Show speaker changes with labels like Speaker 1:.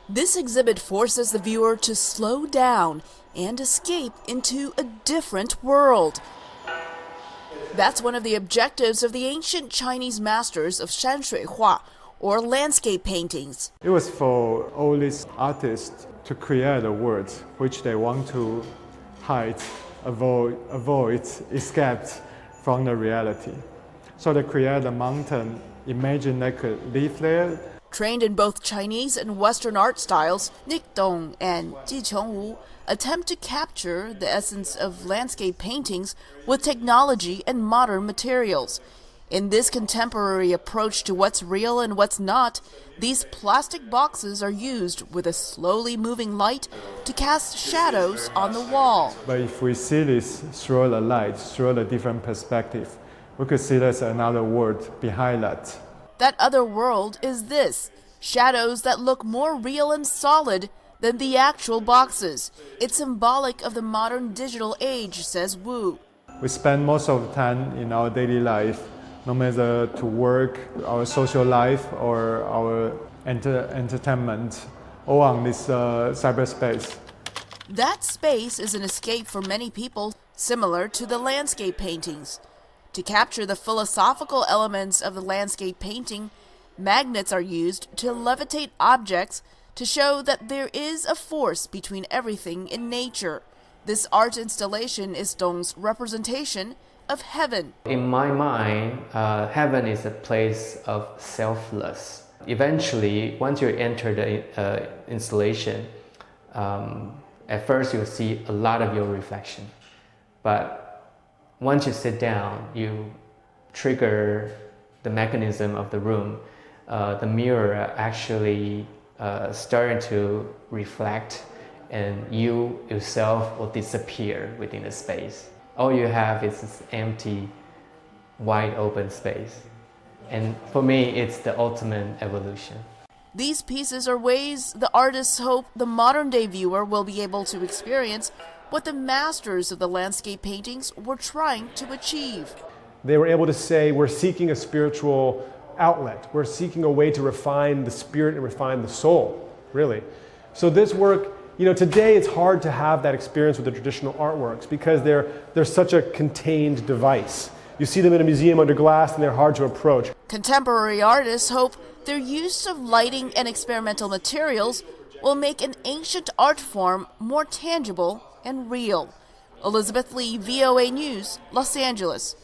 Speaker 1: This exhibit forces the viewer to slow down and escape into a different world. That's one of the objectives of the ancient Chinese masters of Shanshuihua, or landscape paintings.
Speaker 2: It was for all these artists to create a world which they want to hide, avoid, escape from the reality. So they create a mountain, imagine they could live there.
Speaker 1: Trained in both Chinese and Western art styles, Nick Dong and Ji Chengwu attempt to capture the essence of landscape paintings with technology and modern materials. In this contemporary approach to what's real and what's not, these plastic boxes are used with a slowly moving light to cast shadows on the wall.
Speaker 2: But if we see this through the light, through the different perspective, we could see there's another world behind that.
Speaker 1: That other world is this: shadows that look more real and solid than the actual boxes. It's symbolic of the modern digital age, says Wu.
Speaker 2: We spend most of the time in our daily life, no matter to work, our social life, or our entertainment, all on this cyberspace.
Speaker 1: That space is an escape for many people, similar to the landscape paintings. To capture the philosophical elements of the landscape painting, magnets are used to levitate objects to show that there is a force between everything in nature. This art installation is Dong's representation of heaven.
Speaker 3: In my mind, heaven is a place of selfless. Eventually, once you enter the installation, at first you'll see a lot of your reflection. But once you sit down, you trigger the mechanism of the room. The mirror actually starting to reflect, and you yourself will disappear within the space. All you have is this empty, wide open space. And for me, it's the ultimate evolution.
Speaker 1: These pieces are ways the artists hope the modern-day viewer will be able to experience what the masters of the landscape paintings were trying to achieve.
Speaker 4: They were able to say, we're seeking a spiritual outlet. We're seeking a way to refine the spirit and refine the soul, really. So this work, today it's hard to have that experience with the traditional artworks because they're such a contained device. You see them in a museum under glass and they're hard to approach.
Speaker 1: Contemporary artists hope their use of lighting and experimental materials will make an ancient art form more tangible and real. Elizabeth Lee, VOA News, Los Angeles.